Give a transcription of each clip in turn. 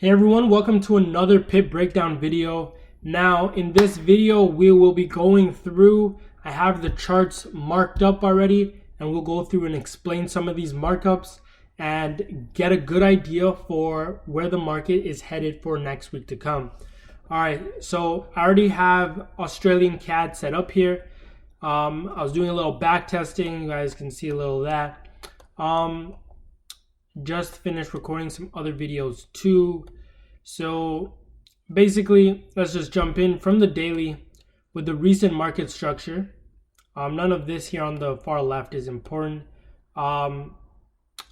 Hey everyone, welcome to another Pip Breakdown video. Now in this video we will be going through, I have the charts marked up already, and we'll go through and explain some of these markups and get a good idea for where the market is headed for next week to come. Alright, so I already have Australian CAD set up here. I was doing a little back testing, you guys can see a little of that. Just finished recording some other videos too. So basically, let's just jump in from the daily with the recent market structure. None of this here on the far left is important.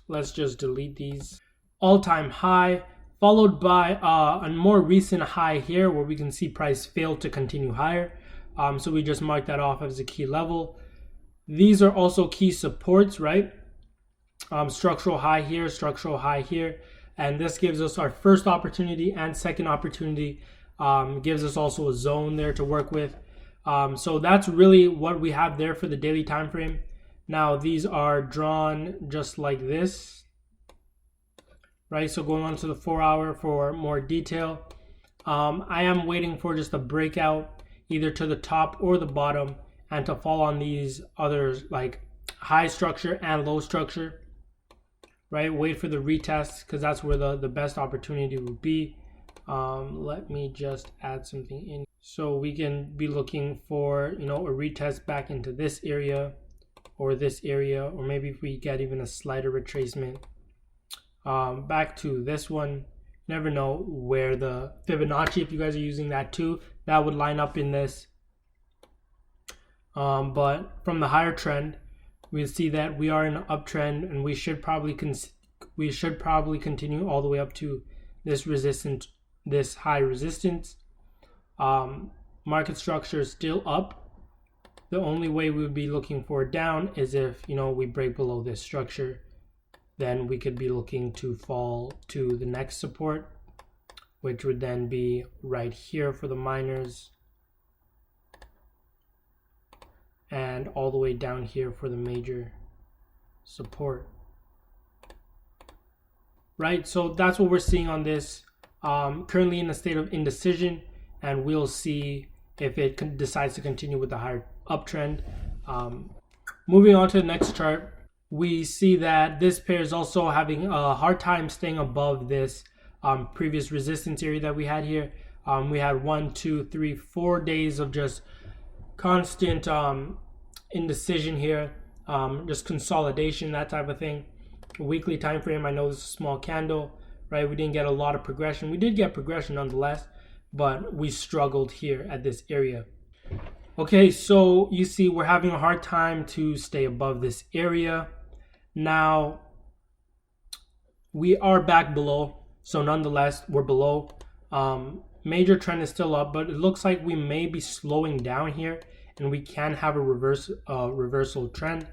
Let's just delete these. All-time high followed by a more recent high here where we can see price failed to continue higher. So we just mark that off as a key level. These are also key supports, right? Structural high here, and this gives us our first opportunity and second opportunity. Gives us also a zone there to work with. So that's really what we have there for the daily time frame. Now these are drawn just like this, right? So going on to the 4 hour for more detail. I am waiting for just a breakout either to the top or the bottom and to fall on these others like high structure and low structure. Right, wait for the retest because that's where the best opportunity would be. Let me just add something in. So we can be looking for, a retest back into this area or this area, or maybe if we get even a slighter retracement back to this one. You never know where the Fibonacci, if you guys are using that too, that would line up in this. But from the higher trend, we see that we are in an uptrend, and we should probably continue all the way up to this resistance, this high resistance. Market structure is still up. The only way we would be looking for down is if we break below this structure. Then we could be looking to fall to the next support, which would then be right here for the miners, and all the way down here for the major support. Right, so that's what we're seeing on this. Currently in a state of indecision, and we'll see if it decides to continue with the higher uptrend. Moving on to the next chart, we see that this pair is also having a hard time staying above this previous resistance area that we had here. We had 1, 2, 3, 4 days of just constant indecision here, just consolidation, that type of thing. Weekly time frame, I know this is a small candle, right? We didn't get a lot of progression. We did get progression nonetheless, but we struggled here at this area. Okay, so you see we're having a hard time to stay above this area. Now we are back below, so nonetheless we're below. Major trend is still up, but it looks like we may be slowing down here, and we can have a reversal trend.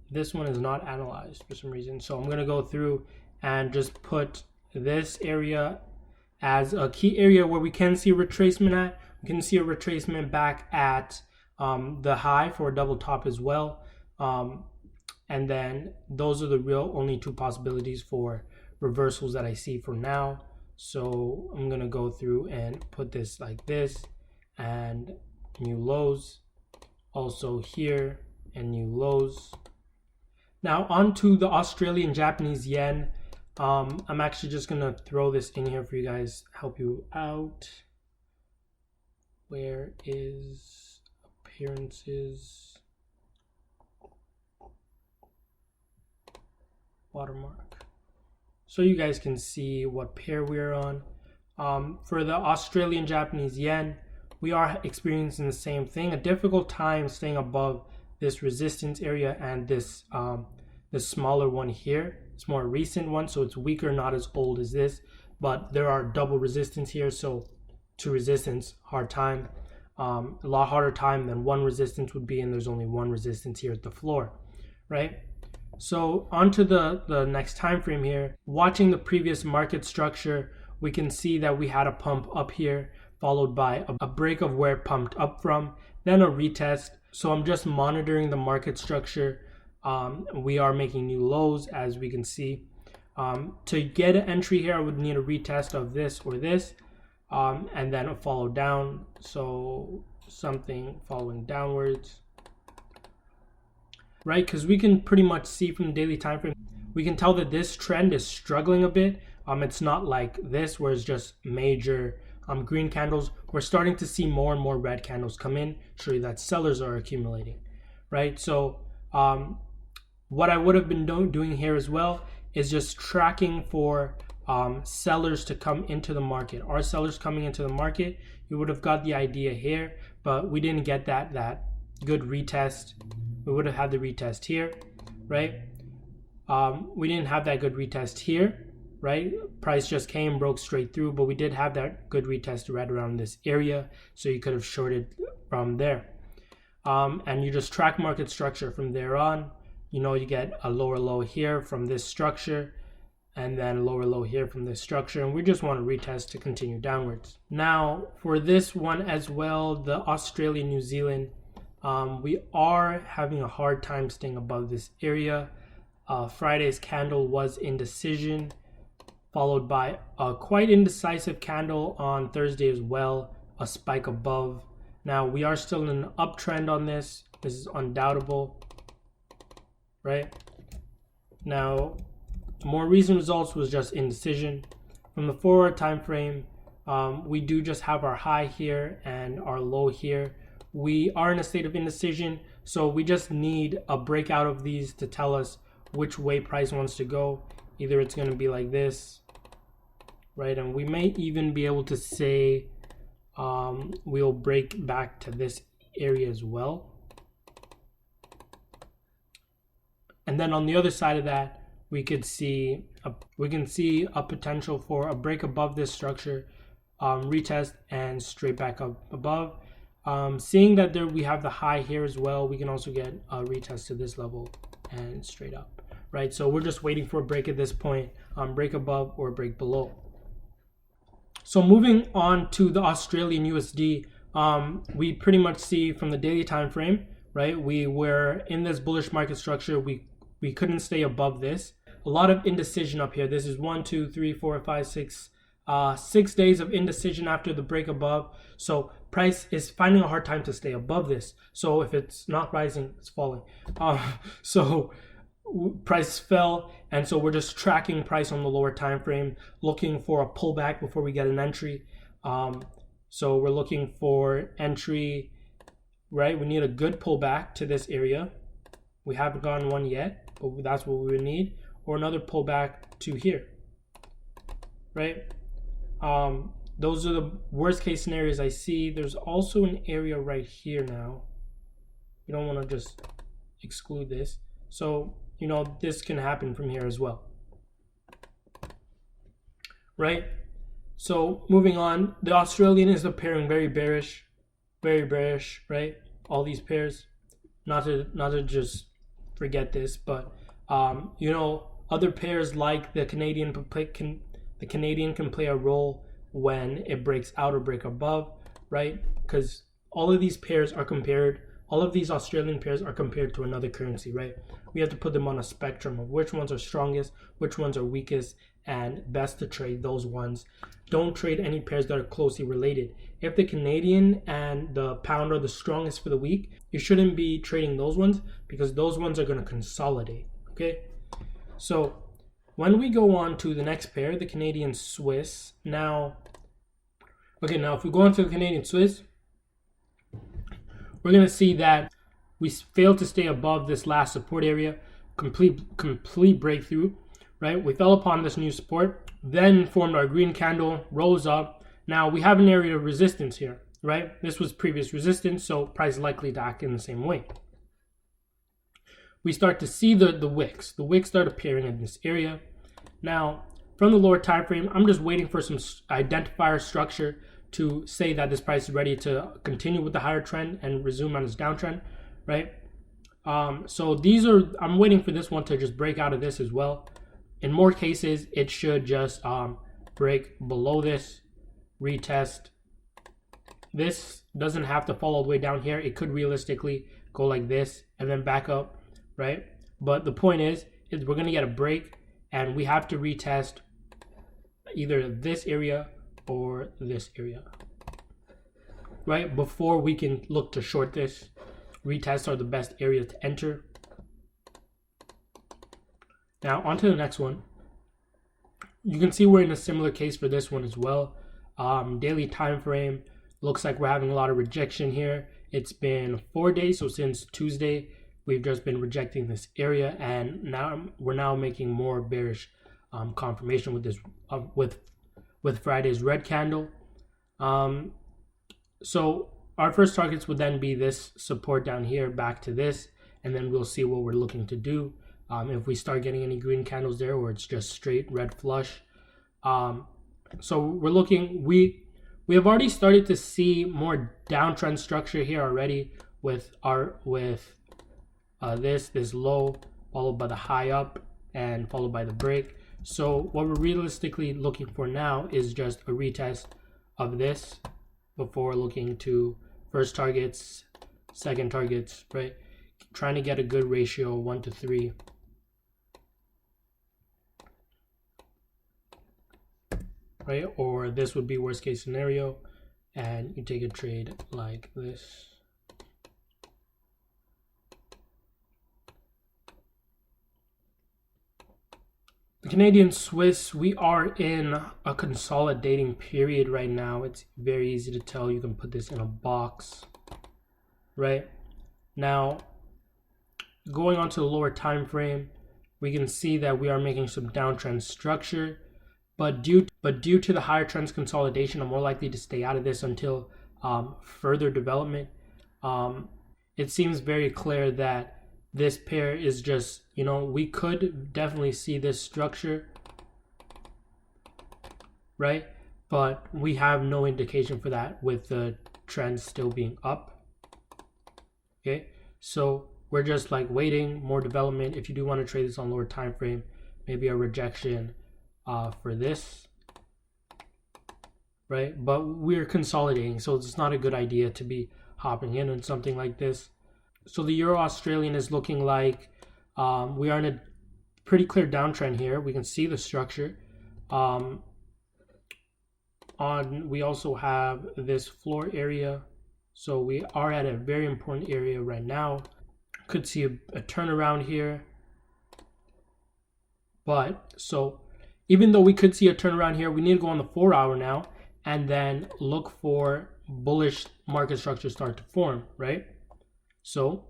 This one is not analyzed for some reason, so I'm going to go through and just put this area as a key area where we can see a retracement at. We can see a retracement back at the high for a double top as well, and then those are the real only two possibilities for reversals that I see for now. So I'm going to go through and put this like this, and new lows also here, and new lows. Now onto the Australian Japanese yen. I'm actually just gonna throw this in here for you guys, help you out. Where is appearances? Watermark, so you guys can see what pair we're on. For the Australian Japanese yen, we are experiencing the same thing, a difficult time staying above this resistance area and this smaller one here. It's more recent one, so it's weaker, not as old as this, but there are double resistance here, so two resistance, hard time, a lot harder time than one resistance would be, and there's only one resistance here at the floor, right? So onto the next time frame here. Watching the previous market structure, we can see that we had a pump up here, followed by a break of where it pumped up from, then a retest. So I'm just monitoring the market structure. We are making new lows, as we can see. To get an entry here, I would need a retest of this or this, and then a follow down. So something following downwards, right? Because we can pretty much see from the daily time frame, we can tell that this trend is struggling a bit. It's not like this where it's just major green candles. We're starting to see more and more red candles come in, show you that sellers are accumulating, right? So what I would have been doing here as well is just tracking for sellers to come into the market. Are sellers coming into the market? You would have got the idea here, but we didn't get that good retest. We would have had the retest here, right? We didn't have that good retest here, right? Price just came, broke straight through, but we did have that good retest right around this area, so you could have shorted from there. And you just track market structure from there on. You know, you get a lower low here from this structure, and then lower low here from this structure, and we just want to retest to continue downwards. Now for this one as well, the Australia New Zealand, we are having a hard time staying above this area. Friday's candle was indecision, followed by a quite indecisive candle on Thursday as well, a spike above. Now we are still in an uptrend on this. This is undoubtable, right? Now more recent results was just indecision. From the forward time frame, we do just have our high here and our low here. We are in a state of indecision, so we just need a breakout of these to tell us which way price wants to go. Either it's going to be like this, right? And we may even be able to say we'll break back to this area as well. And then on the other side of that, we can see a potential for a break above this structure, retest, and straight back up above. Seeing that there we have the high here as well, we can also get a retest to this level and straight up, right? So we're just waiting for a break at this point, break above or break below. So moving on to the Australian USD, we pretty much see from the daily time frame, right? We were in this bullish market structure. We couldn't stay above this. A lot of indecision up here. This is 1, 2, 3, 4, 5, 6, 6 days of indecision after the break above. So price is finding a hard time to stay above this. So if it's not rising, it's falling. So price fell, and so we're just tracking price on the lower time frame, looking for a pullback before we get an entry. So we're looking for entry, right? We need a good pullback to this area. We haven't gotten one yet, but that's what we would need, or another pullback to here, right? Those are the worst case scenarios I see. There's also an area right here now. You don't want to just exclude this. So, you know, this can happen from here as well, right? So moving on, the Australian is appearing very bearish, right? All these pairs, not to just forget this, but you know, other pairs like the Canadian can play a role when it breaks out or break above, right? Because all of these pairs are compared, all of these Australian pairs are compared to another currency, right? We have to put them on a spectrum of which ones are strongest, which ones are weakest, and best to trade those ones. Don't trade any pairs that are closely related. If the Canadian and the pound are the strongest for the week, you shouldn't be trading those ones because those ones are going to consolidate, okay? So when we go on to the next pair, the Canadian Swiss, now if we go on to the Canadian Swiss, we're going to see that we failed to stay above this last support area, complete breakthrough, right? We fell upon this new support, then formed our green candle, rose up. Now we have an area of resistance here, right? This was previous resistance, so price likely to act in the same way. We start to see the wicks. The wicks start appearing in this area. Now, from the lower time frame, I'm just waiting for some identifier structure to say that this price is ready to continue with the higher trend and resume on its downtrend, right? So these are, I'm waiting for this one to just break out of this as well. In more cases, it should just break below this, retest. This doesn't have to fall all the way down here. It could realistically go like this and then back up, right? But the point is we're going to get a break and we have to retest either this area or this area, right? Before we can look to short this. Retests are the best area to enter. Now on to the next one. You can see we're in a similar case for this one as well. Daily time frame looks like we're having a lot of rejection here. It's been 4 days, so since Tuesday we've just been rejecting this area, and now we're making more bearish confirmation with this with Friday's red candle. So our first targets would then be this support down here back to this, and then we'll see what we're looking to do. If we start getting any green candles there, or it's just straight red flush. So we're looking, we have already started to see more downtrend structure here already with this low followed by the high up and followed by the break. So what we're realistically looking for now is just a retest of this before looking to first targets, second targets, right? Trying to get a good ratio 1 to 3. Right? Or this would be worst case scenario, and you take a trade like this. The Canadian Swiss, we are in a consolidating period right now. It's very easy to tell. You can put this in a box, right? Now, going on to the lower time frame, we can see that we are making some downtrend structure, but due to the higher trends consolidation, I'm more likely to stay out of this until further development. It seems very clear that this pair is just, we could definitely see this structure, right? But we have no indication for that with the trend still being up. Okay, so we're just like waiting more development. If you do want to trade this on lower time frame, maybe a rejection for this, right? But we're consolidating, so it's not a good idea to be hopping in on something like this. So the Euro Australian is looking like we are in a pretty clear downtrend here. We can see the structure. We also have this floor area, so we are at a very important area right now. Could see a turnaround here, but so even though we could see a turnaround here, we need to go on the 4 hour now and then look for bullish market structure start to form, right? So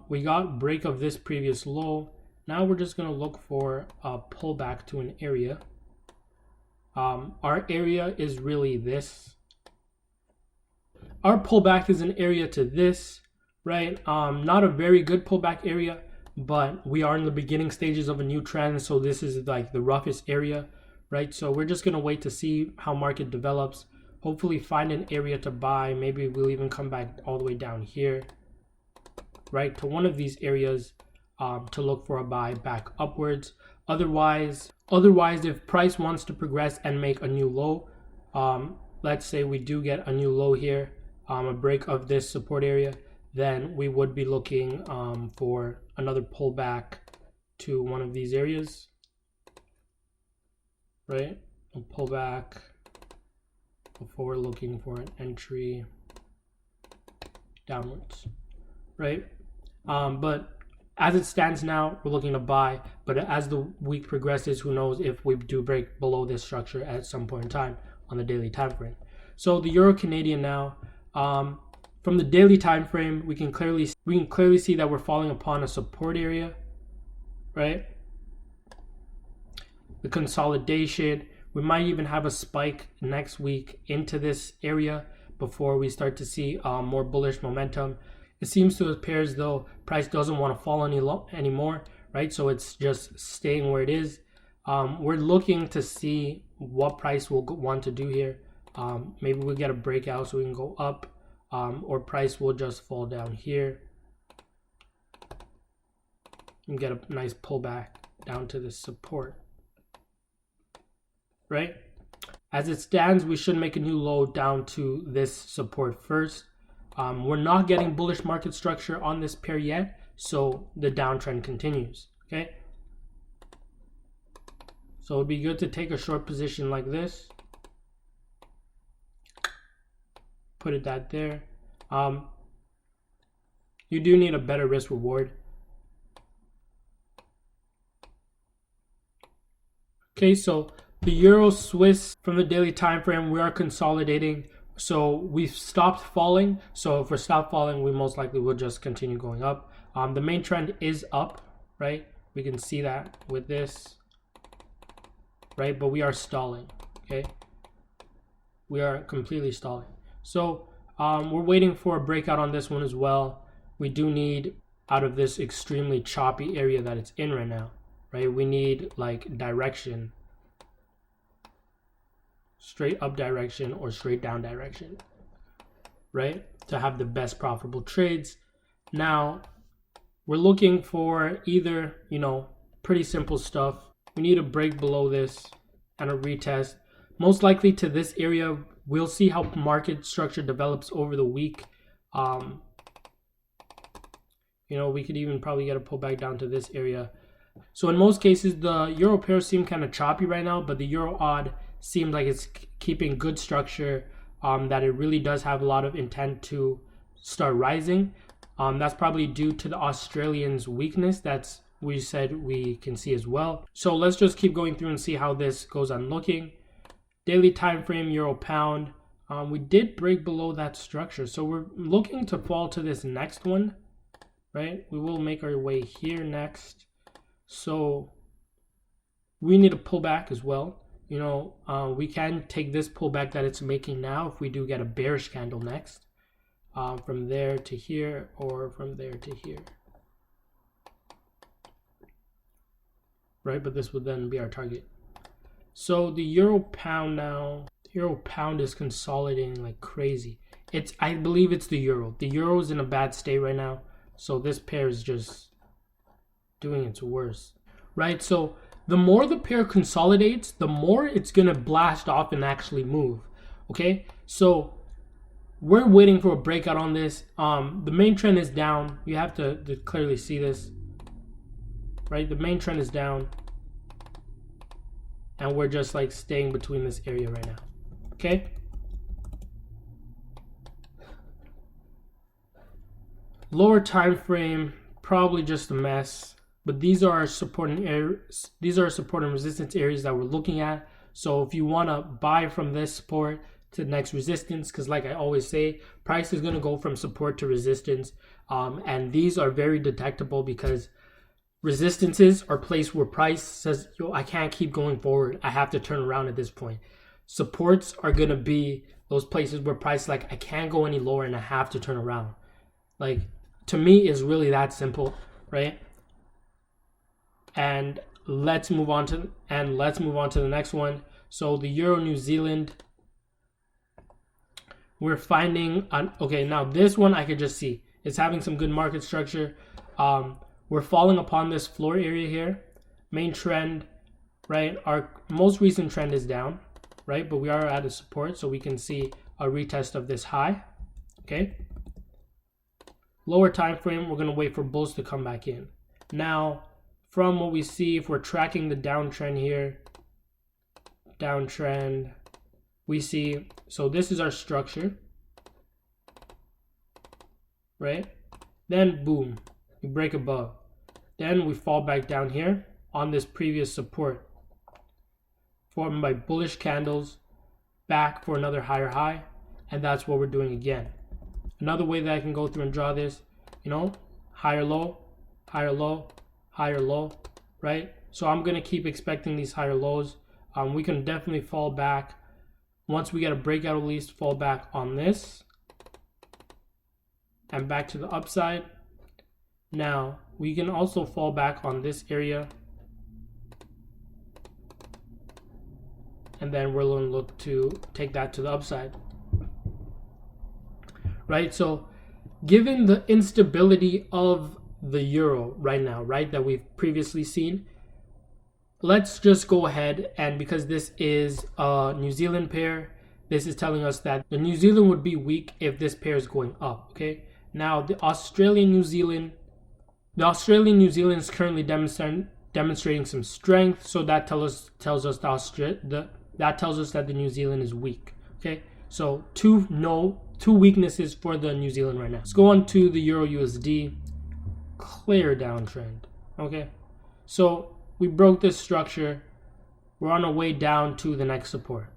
we got break of this previous low. Now we're just going to look for a pullback to an area. Our area is really this. Our pullback is an area to this, right? Not a very good pullback area, but we are in the beginning stages of a new trend, so this is like the roughest area, right? So we're just going to wait to see how market develops, hopefully find an area to buy. Maybe we'll even come back all the way down here, right, to one of these areas to look for a buy back upwards. Otherwise, if price wants to progress and make a new low, let's say we do get a new low here, a break of this support area, then we would be looking for another pullback to one of these areas, right? A pullback before we're looking for an entry downwards, right? But as it stands now, we're looking to buy, but as the week progresses, who knows if we do break below this structure at some point in time on the daily time frame. So the Euro Canadian now, from the daily time frame, we can clearly see that we're falling upon a support area, right? The consolidation, we might even have a spike next week into this area before we start to see more bullish momentum. It seems to appear as though price doesn't want to fall anymore, right? So it's just staying where it is. We're looking to see what price will want to do here. Maybe we'll get a breakout so we can go up, or price will just fall down here and get a nice pullback down to this support, right? As it stands, we should make a new low down to this support first. We're not getting bullish market structure on this pair yet, so the downtrend continues, okay? So it'd be good to take a short position like this. Put it that there. You do need a better risk reward. Okay, so the Euro Swiss from the daily time frame, we are consolidating. So we've stopped falling. So if we're stopped falling, we most likely will just continue going up. The main trend is up, right? We can see that with this, right? But we are stalling, okay? We are completely stalling. So we're waiting for a breakout on this one as well. We do need out of this extremely choppy area that it's in right now, right? We need like direction, straight up direction or straight down direction, right? To have the best profitable trades. Now, we're looking for either, pretty simple stuff. We need a break below this and a retest. Most likely to this area. We'll see how market structure develops over the week. We could even probably get a pullback down to this area. So in most cases, the Euro pair seem kind of choppy right now, but the Euro odd seems like it's keeping good structure, that it really does have a lot of intent to start rising. That's probably due to the Australians' weakness. That's we said we can see as well. So let's just keep going through and see how this goes on looking. Daily time frame, Euro pound. We did break below that structure. So we're looking to fall to this next one, right? We will make our way here next. So we need a pullback as well. We can take this pullback that it's making now if we do get a bearish candle next. From there to here or from there to here, right? But this would then be our target. So the Euro pound now, the Euro pound is consolidating like crazy. I believe it's the Euro. The Euro is in a bad state right now. So this pair is just doing its worst, right? So the more the pair consolidates, the more it's going to blast off and actually move, okay? So we're waiting for a breakout on this. The main trend is down. You have to clearly see this, right? The main trend is down. And we're just like staying between this area right now, okay? Lower time frame, probably just a mess. But these are our supporting areas. These are support and resistance areas that we're looking at. So if you want to buy from this support to the next resistance, because like I always say, price is going to go from support to resistance, and these are very detectable because resistances are placed where price says, yo, I can't keep going forward, I have to turn around at this point. Supports are going to be those places where price like, I can't go any lower and I have to turn around. Like, to me, is really that simple, right? And let's move on to the next one. So the Euro New Zealand, we're finding okay, now this one I could just see it's having some good market structure. We're falling upon this floor area here. Main trend, right? Our most recent trend is down, right? But we are at a support, so we can see a retest of this high, okay? Lower time frame, we're going to wait for bulls to come back in. Now, from what we see, if we're tracking the downtrend here, downtrend, we see, so this is our structure, right? Then boom, we break above. Then we fall back down here on this previous support formed by bullish candles, back for another higher high, and that's what we're doing again. Another way that I can go through and draw this, higher low, higher low, higher low, right? So I'm going to keep expecting these higher lows. We can definitely fall back. Once we get a breakout, at least fall back on this and back to the upside. Now, we can also fall back on this area. And then we're going to look to take that to the upside. Right? So, given the instability of the euro right now, right, that we've previously seen, let's just go ahead, and because this is a New Zealand pair, this is telling us that the New Zealand would be weak if this pair is going up, okay? Now, the Australian New Zealand is currently demonstrating some strength. So that tells us that the New Zealand is weak. Okay, so two weaknesses for the New Zealand right now. Let's go on to the Euro USD. Clear downtrend. Okay, so we broke this structure. We're on our way down to the next support.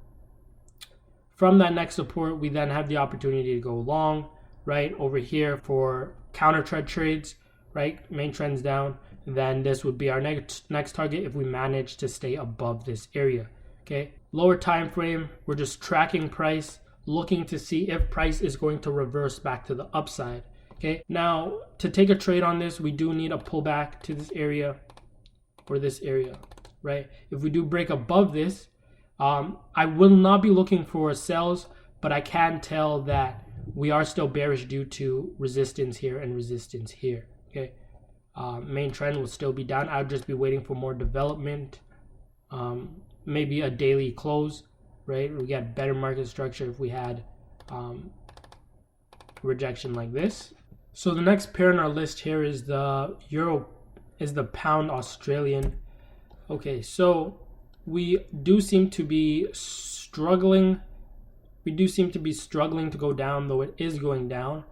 From that next support, we then have the opportunity to go long, right, over here for counter trend trades, right? Main trend's down. Then this would be our next target if we manage to stay above this area. Okay, lower time frame, we're just tracking price, looking to see if price is going to reverse back to the upside. Okay, now to take a trade on this, we do need a pullback to this area or this area, right? If we do break above this, I will not be looking for sells, but I can tell that we are still bearish due to resistance here and resistance here. Okay, main trend will still be down. I'll just be waiting for more development, maybe a daily close, right? We get better market structure if we had rejection like this. So the next pair on our list here is the pound Australian. Okay, so we do seem to be struggling. We do seem to be struggling to go down, though it is going down.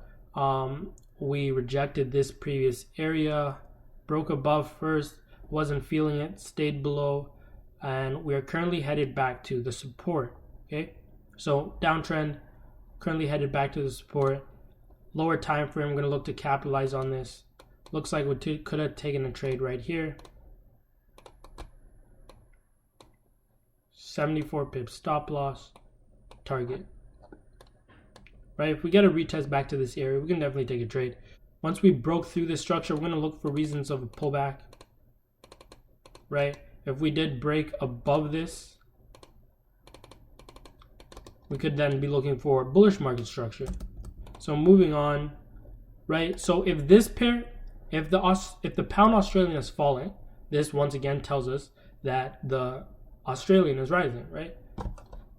We rejected this previous area, broke above first, wasn't feeling it, stayed below, and we are currently headed back to the support. Okay, so downtrend, currently headed back to the support. Lower time frame, I'm going to look to capitalize on this. Looks like we could have taken a trade right here. 74 pips stop loss, target. Right, if we get a retest back to this area, we can definitely take a trade. Once we broke through this structure, we're going to look for reasons of a pullback. Right, if we did break above this, we could then be looking for bullish market structure. So moving on, right? So if this pair, if the pound Australian is falling, this once again tells us that the Australian is rising, right?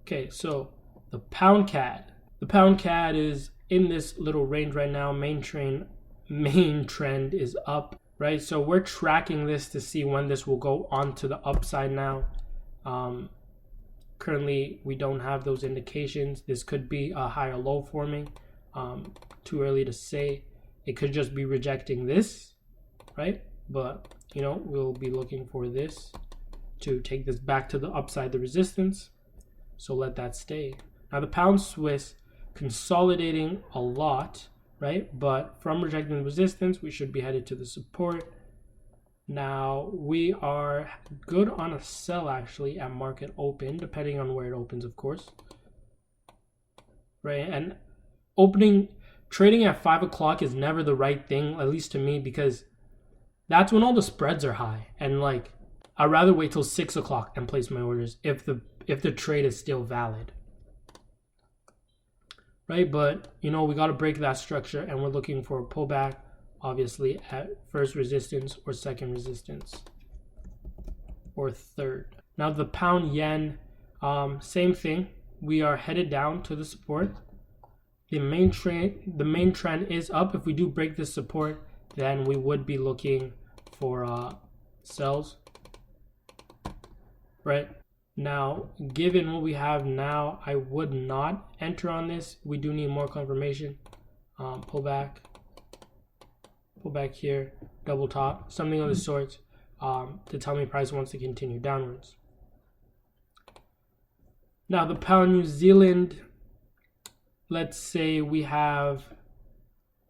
Okay, so the pound CAD is in this little range right now. Main trend is up, right? So we're tracking this to see when this will go on to the upside now. Currently, we don't have those indications. This could be a higher low forming. Too early to say. It could just be rejecting this, right? But you know, we'll be looking for this to take this back to the upside, the resistance. So let that stay. Now the pound Swiss consolidating a lot, right? But from rejecting the resistance, we should be headed to the support. Now we are good on a sell actually at market open, depending on where it opens, of course, right? And trading at 5 o'clock is never the right thing, at least to me, because that's when all the spreads are high. And like, I'd rather wait till 6 o'clock and place my orders if the trade is still valid, right? But you know, we got to break that structure, and we're looking for a pullback, obviously at first resistance or second resistance or third. Now the pound yen, same thing. We are headed down to the support. The main trend is up. If we do break this support, then we would be looking for sells. Right now, given what we have now, I would not enter on this. We do need more confirmation. Pull back here, double top, something of the sort, to tell me price wants to continue downwards. Now the pound New Zealand, let's say we have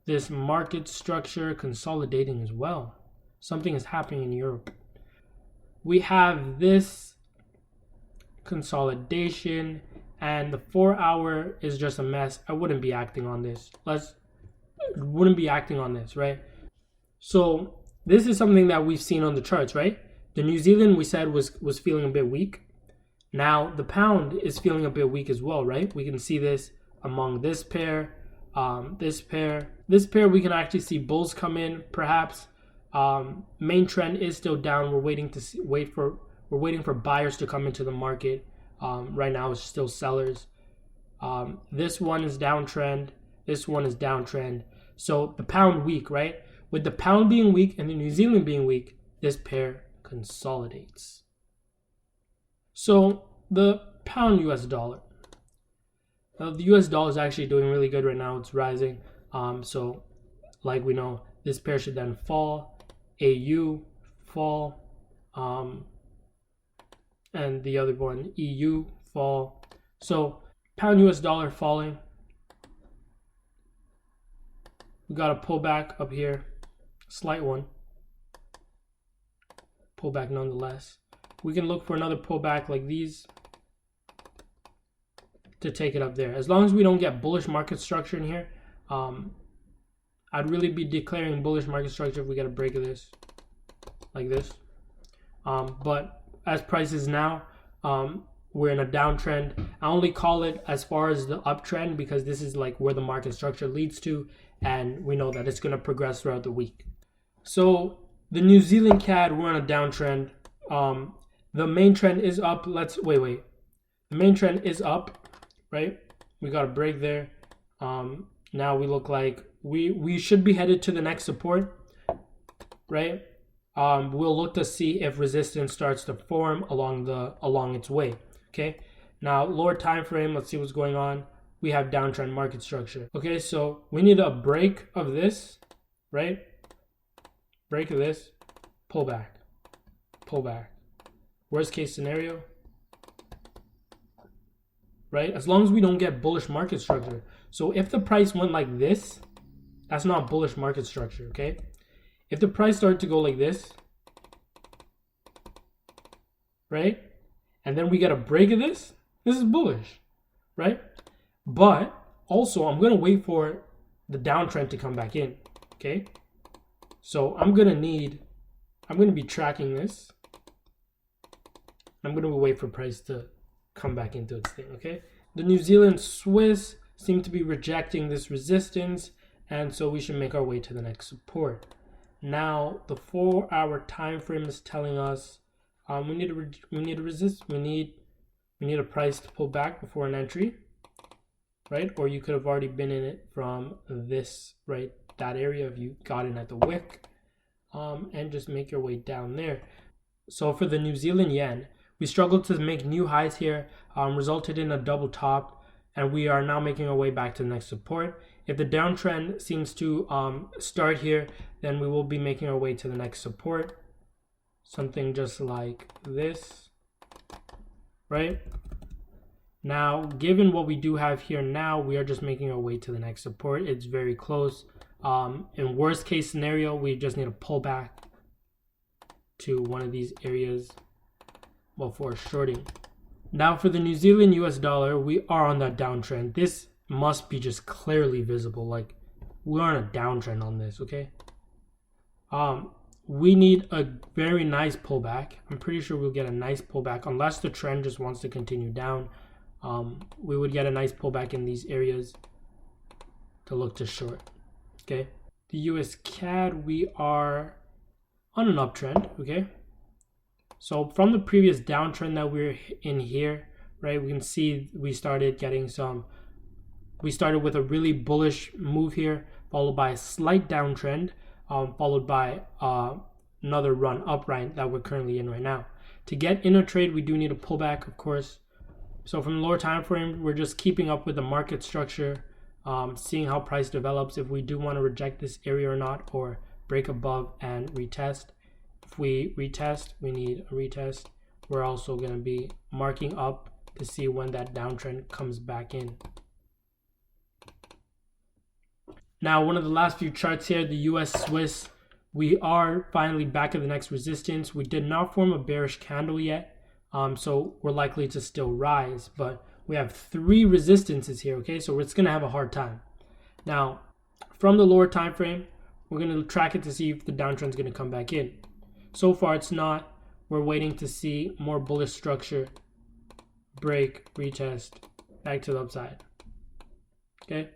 this market structure consolidating as well. Something is happening in Europe. We have this consolidation, and the 4-hour is just a mess. I wouldn't be acting on this. Right? So this is something that we've seen on the charts, right? The New Zealand, we said, was feeling a bit weak. Now the pound is feeling a bit weak as well, right? We can see this among this pair, this pair. We can actually see bulls come in, perhaps. Main trend is still down. We're waiting for buyers to come into the market. Right now it's still sellers. This one is downtrend. This one is downtrend. So the pound weak, right? With the pound being weak and the New Zealand being weak, this pair consolidates. So the pound US dollar. Now the US dollar is actually doing really good right now. It's rising. So like we know, this pair should then fall. AU fall. And the other one, EU, fall. So pound US dollar falling. We got a pullback up here, slight one. Pullback nonetheless. We can look for another pullback like these to take it up there. As long as we don't get bullish market structure in here, I'd really be declaring bullish market structure if we get a break of this, like this. But as prices now, we're in a downtrend. I only call it as far as the uptrend because this is like where the market structure leads to, and we know that it's going to progress throughout the week. So the New Zealand CAD, we're on a downtrend. The main trend is up. The main trend is up, right? We got a break there. Now we look like we should be headed to the next support, right? We'll look to see if resistance starts to form along its way. Okay. Now lower time frame. Let's see what's going on. We have downtrend market structure. Okay, so we need a break of this, right? Break of this, pull back. Worst case scenario, right? As long as we don't get bullish market structure. So if the price went like this, that's not bullish market structure, okay? If the price started to go like this, right? And then we get a break of this is bullish, right? But also I'm going to wait for the downtrend to come back in, okay? So I'm going to be tracking this. I'm going to wait for price to come back into its thing, okay? The New Zealand Swiss seem to be rejecting this resistance, and so we should make our way to the next support. Now, the 4-hour time frame is telling us we need a price to pull back before an entry, right? Or you could have already been in it from this, right? That area if you got in at the wick, and just make your way down there. So for the New Zealand yen, we struggled to make new highs here, resulted in a double top, and we are now making our way back to the next support. If the downtrend seems to start here, then we will be making our way to the next support. Something just like this, right? Now, given what we do have here now, we are just making our way to the next support. It's very close. In worst case scenario, we just need to pull back to one of these areas before shorting. Now for the New Zealand US dollar, we are on that downtrend. This must be just clearly visible. Like we're on a downtrend on this, okay? We need a very nice pullback. I'm pretty sure we'll get a nice pullback unless the trend just wants to continue down. We would get a nice pullback in these areas to look to short, okay? The US CAD, we are on an uptrend, okay? So from the previous downtrend that we're in here, right, we can see we started with a really bullish move here, followed by a slight downtrend, followed by another run up, right, that we're currently in right now. To get in a trade, we do need a pullback, of course. So from the lower time frame, we're just keeping up with the market structure, seeing how price develops, if we do want to reject this area or not, or break above and retest. If we retest, we need a retest. We're also going to be marking up to see when that downtrend comes back in. Now, one of the last few charts here, the US Swiss, we are finally back at the next resistance. We did not form a bearish candle yet, so we're likely to still rise, but we have 3 resistances here, okay? So it's going to have a hard time. Now, from the lower time frame, we're going to track it to see if the downtrend is going to come back in. So far, it's not. We're waiting to see more bullish structure, break, retest, back to the upside. Okay.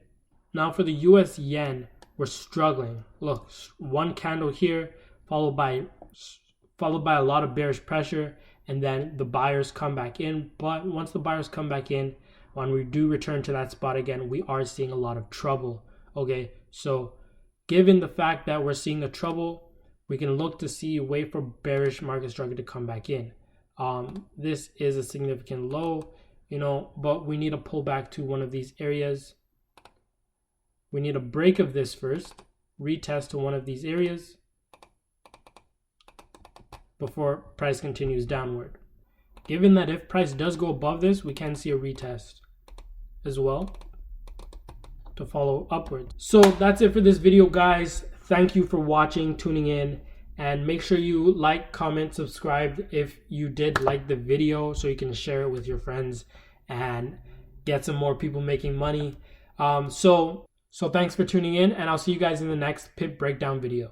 Now for the US yen, we're struggling. Look, one candle here, followed by a lot of bearish pressure, and then the buyers come back in. But once the buyers come back in, when we do return to that spot again, we are seeing a lot of trouble. Okay, so given the fact that we're seeing the trouble, we can look to see, wait for bearish market structure to come back in. This is a significant low, but we need to pull back to one of these areas. We need a break of this first, retest to one of these areas before price continues downward. Given that if price does go above this, we can see a retest as well to follow upwards. So that's it for this video, guys. Thank you for watching, tuning in, and make sure you like, comment, subscribe if you did like the video so you can share it with your friends and get some more people making money. So thanks for tuning in, and I'll see you guys in the next Pip Breakdown video.